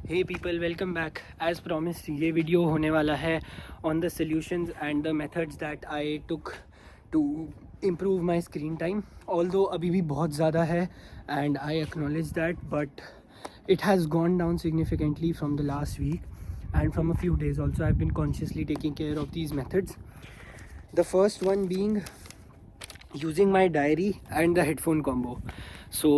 हे people, welcome back. As promised ये video होने वाला है on the solutions and the methods that I took to improve my screen time. Although अभी भी बहुत ज़्यादा है and I acknowledge that, but it has gone down significantly from the last week and from a few days also. I've been consciously taking care of these methods. The first one being using my diary and the headphone combo. So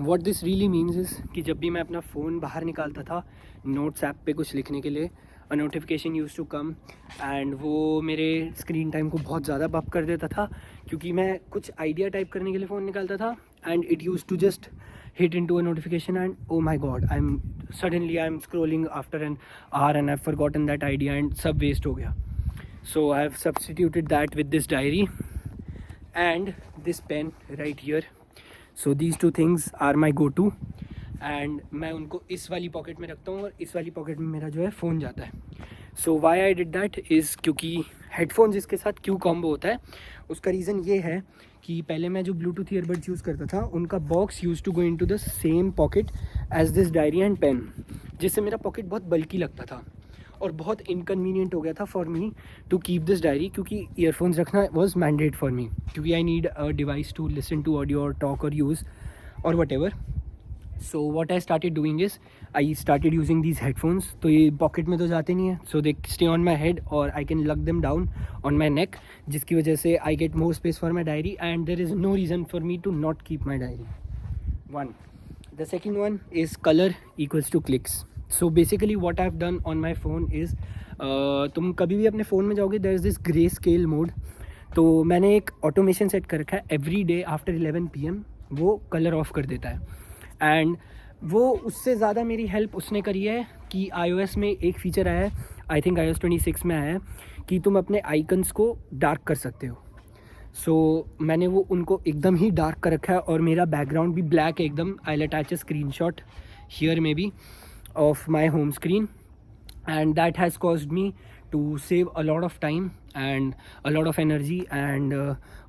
what this really means is कि जब भी मैं अपना phone बाहर निकालता था notes app पे कुछ लिखने के लिए, a notification used to come and वो मेरे स्क्रीन टाइम को बहुत ज़्यादा बप कर देता था, क्योंकि मैं कुछ आइडिया टाइप करने के लिए फ़ोन निकालता था and it used to just hit into a notification and oh my god, I'm scrolling after an hour and I've forgotten that idea and सब waste हो गया. So I've substituted that with this diary and this pen right here. So these two things are my go to and मैं उनको इस वाली pocket में रखता हूँ और इस वाली पॉकेट में मेरा जो है फ़ोन जाता है. So why I did that is क्योंकि हेडफोन्स इसके साथ क्यों कॉम्बो होता है, उसका रीज़न ये है कि पहले मैं जो ब्लूटूथ ईयरबड्स यूज़ करता था उनका box used to go into the same pocket as this diary and pen, जिससे मेरा पॉकेट बहुत बल्कि लगता था और बहुत इनकन्वीनियंट हो गया था for me to keep this diary, क्योंकि ईयरफोन्स रखना वॉज मैंडेट फॉर मी, क्योंकि I need a device to listen to audio और टॉक और यूज़ और whatever. So what I started doing is I started using these headphones. तो ये pocket में तो जाते नहीं हैं, so they stay on my head और I can lug them down on my neck, जिसकी वजह से आई get more space for my diary and there is no reason for me to not keep my diary. One. The second one is colour equals to clicks. So basically what I have done on my phone is, तुम कभी भी अपने phone में जाओगे there is this grey scale mode. तो मैंने एक automation set कर रखा है, एवरी डे आफ्टर 11 PM वो कलर ऑफ कर देता है. एंड वो उससे ज़्यादा मेरी हेल्प उसने करी है कि iOS में एक फ़ीचर आया है, आई थिंक iOS 26 में आया है, कि तुम अपने आइकन्स को डार्क कर सकते हो. सो मैंने वो उनको एकदम ही डार्क कर रखा है और मेरा बैकग्राउंड भी ब्लैक है एकदम. I will attach a screenshot here may be of my home screen and that has caused me to save a lot of time and a lot of energy and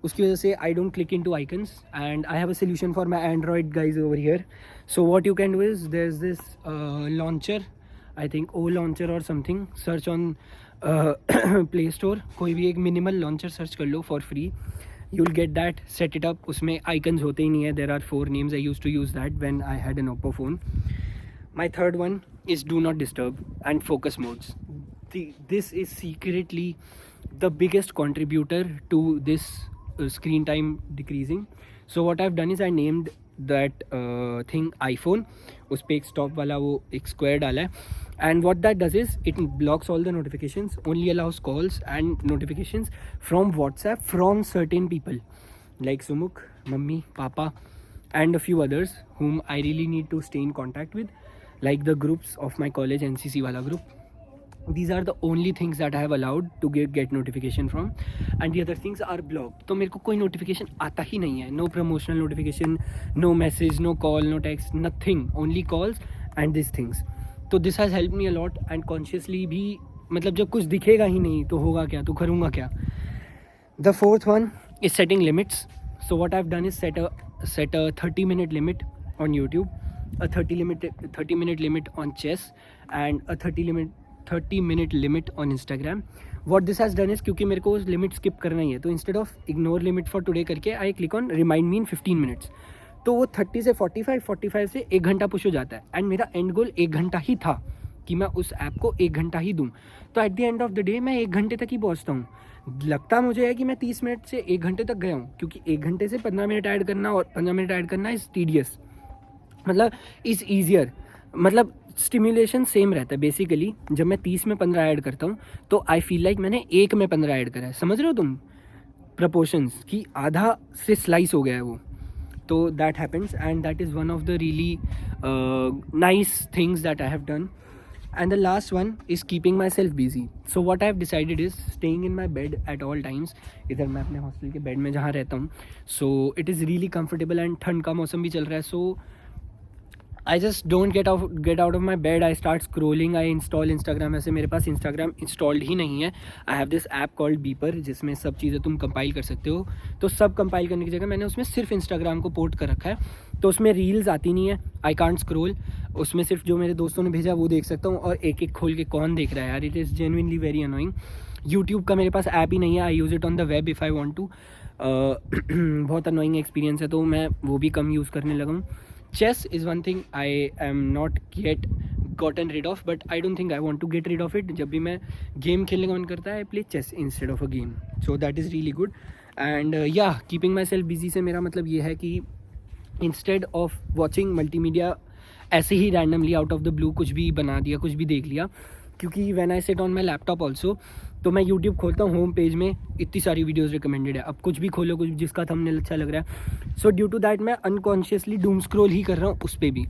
उसकी वजह से I don't click into icons and I have a solution for my Android guys over here. So what you can do is there's this launcher, I think O launcher or something, search on Play Store, कोई भी एक minimal launcher search कर लो for free, you'll get that, set it up. उसमें icons होते ही नहीं है, there are 4 names. I used to use that when I had an Oppo phone. My third one is do not disturb and focus modes. This is secretly the biggest contributor to this screen time decreasing. So what I've done is I named that thing iPhone. उस पे एक stop वाला वो एक square डाला है, and what that does is it blocks all the notifications, only allows calls and notifications from WhatsApp from certain people like Sumukh, Mummy, Papa and a few others whom I really need to stay in contact with, like the groups of my college NCC wala group. These are the only things that I have allowed to get notification from, and the other things are blocked. तो मेरे को कोई notification आता ही नहीं है, no promotional notification, no message, no call, no text, nothing, only calls and these things. तो this has helped me a lot and consciously भी, मतलब जब कुछ दिखेगा ही नहीं तो होगा क्या, तो करूँगा क्या. The fourth one is setting limits. So what I've done is set a 30-minute limit on YouTube, a 30-minute limit on chess and a 30-minute limit on Instagram. What this has done is, क्योंकि मेरे को limit skip करना ही है, तो instead of ignore limit for today करके I click on remind me in 15 minutes. तो वो 30 से 45 से 1 घंटा पुश हो जाता है एंड मेरा एंड गोल 1 घंटा ही था कि मैं उस ऐप को 1 घंटा ही दूँ. तो at the end of the day मैं 1 घंटे तक ही पहुँचता हूँ. लगता मुझे है कि मैं 30 मिनट से 1 घंटे तक गया हूँ, क्योंकि 1 घंटे से 15 मिनट ऐड करना और 15 मिनट ऐड करना इज़ टीडियस, मतलब इज़ ईजियर, मतलब स्टिमुलेशन सेम रहता है बेसिकली. जब मैं 30 में 15 ऐड करता हूँ तो आई फील लाइक मैंने 1 में 15 ऐड करा है. समझ रहे हो तुम प्रपोर्शंस की, आधा से स्लाइस हो गया है वो. तो that happens and that is one of the really nice things that I have done. And the last one is keeping myself busy. So what I have decided is staying in my bed at all times. इधर मैं अपने hostel के bed में जहाँ रहता हूँ, so it is really comfortable and ठंड का मौसम भी चल रहा है, so I just don't get out of my bed, I start scrolling, I install Instagram. ऐसे मेरे पास इंस्टाग्राम इंस्टॉल्ड ही नहीं है. I have this app called beeper जिसमें सब चीज़ें तुम कंपाइल कर सकते हो. तो सब कंपाइल करने की जगह मैंने उसमें सिर्फ इंस्टाग्राम को पोर्ट कर रखा है. तो उसमें रील्स आती नहीं है, आई कांट स्क्रोल. उसमें सिर्फ जो मेरे दोस्तों ने भेजा वो देख सकता हूँ, और एक एक खोल के कौन देख रहा है यार. It is genuinely very annoying. YouTube का मेरे पास ऐप ही नहीं है. I use it on the web if I want to. बहुत अनोइंग एक्सपीरियंस है, तो मैं वो भी कम यूज़ करने लगा हूँ. Chess is one thing I am not yet gotten rid of, but I don't think I want to get rid of it. जब भी मैं गेम खेलने का मन करता है, I play chess instead of a game. So that is really good. And yeah, keeping myself busy से मेरा मतलब ये है कि instead of watching multimedia ऐसे ही randomly out of the blue कुछ भी बना दिया, कुछ भी देख लिया, क्योंकि when I sit on my laptop also, तो मैं YouTube खोलता हूँ, होम पेज में इतनी सारी वीडियोस रिकमेंडेड है. अब कुछ भी खोलो, कुछ जिसका थंबनेल अच्छा लग रहा है. सो ड्यू टू दैट मैं अनकॉन्शियसली डूम स्क्रॉल ही कर रहा हूँ उस पर भी.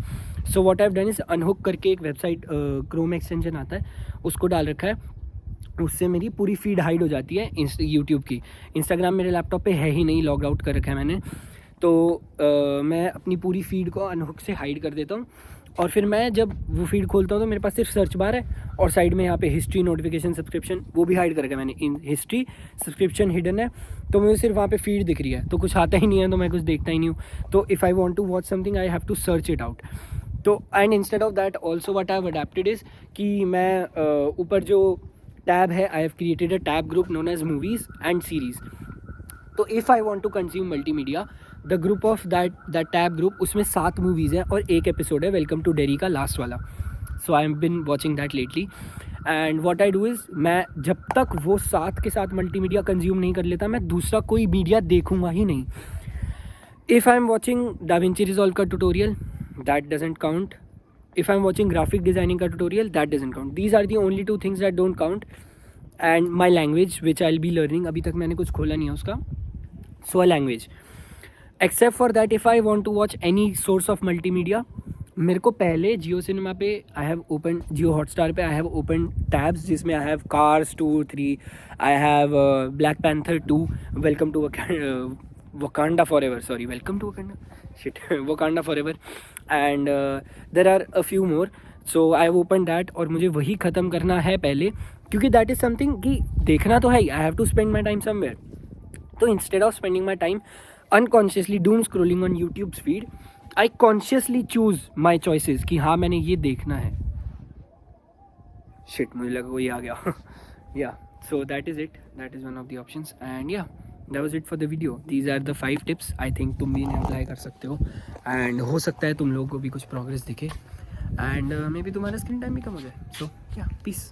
So what I have done is अनहुक करके एक वेबसाइट क्रोम एक्सटेंशन आता है, उसको डाल रखा है. उससे मेरी पूरी फीड हाइड हो जाती है यूट्यूब की. इंस्टाग्राम मेरे लैपटॉप पे है ही नहीं, लॉग आउट कर रखा है मैंने. तो मैं अपनी पूरी फीड को अनहुक से हाइड कर देता हूँ. और फिर मैं जब वो फीड खोलता हूँ तो मेरे पास सिर्फ सर्च बार है, और साइड में यहाँ पे हिस्ट्री, नोटिफिकेशन, सब्सक्रिप्शन वो भी हाइड कर रखा है मैंने. इन हिस्ट्री, सब्सक्रिप्शन हिडन है, तो मुझे सिर्फ वहाँ पे फीड दिख रही है, तो कुछ आता ही नहीं है, तो मैं कुछ देखता ही नहीं हूँ. तो if I want to watch something I have to search it out. तो and instead of that also what I have adapted is कि मैं ऊपर जो टैब है, I have created a tab group known as movies and series. तो if I want to consume multimedia, the group of that tab group, उसमें 7 movies हैं और एक एपिसोड है वेलकम टू डेरी का लास्ट वाला. So I have been watching that lately. And what I do is, मैं जब तक वो 7 के साथ मल्टीमीडिया कंज्यूम नहीं कर लेता, मैं दूसरा कोई मीडिया देखूंगा ही नहीं. If I am watching DaVinci Resolve का tutorial, that doesn't count. If I am watching graphic designing का tutorial, that doesn't count. These are the only 2 things that don't count. And my language which I will be learning, अभी तक मैंने कुछ खोला नहीं है उसका. So a language. Except for that, if I want to watch any source of multimedia, मेरे को पहले जियो सिनेमा पे I have open, Jio Hotstar पे आई हैव ओपन टैब्स जिसमें I have Cars 2, 3, I have Black Panther 2, welcome to Wakanda forever, sorry welcome to Wakanda, shit, Wakanda forever. And there are a few more. So I have open that, और मुझे वही ख़त्म करना है पहले, क्योंकि that is something कि देखना तो है ही, I have to spend my time somewhere. तो instead of spending my time unconsciously doom scrolling on YouTube's feed, I consciously choose my choices कि हाँ मैंने ये देखना है. Shit, मुझे लगा वही आ गया. Yeah, so that is it. That is one of the options. And yeah, that was it for the video. These are the 5 tips. I think तुम भी इन्हें अप्लाई कर सकते हो, and हो सकता है तुम लोगों को भी कुछ प्रोग्रेस दिखे, and मे बी तुम्हारा स्क्रीन टाइम भी कम हो जाए. So yeah, peace.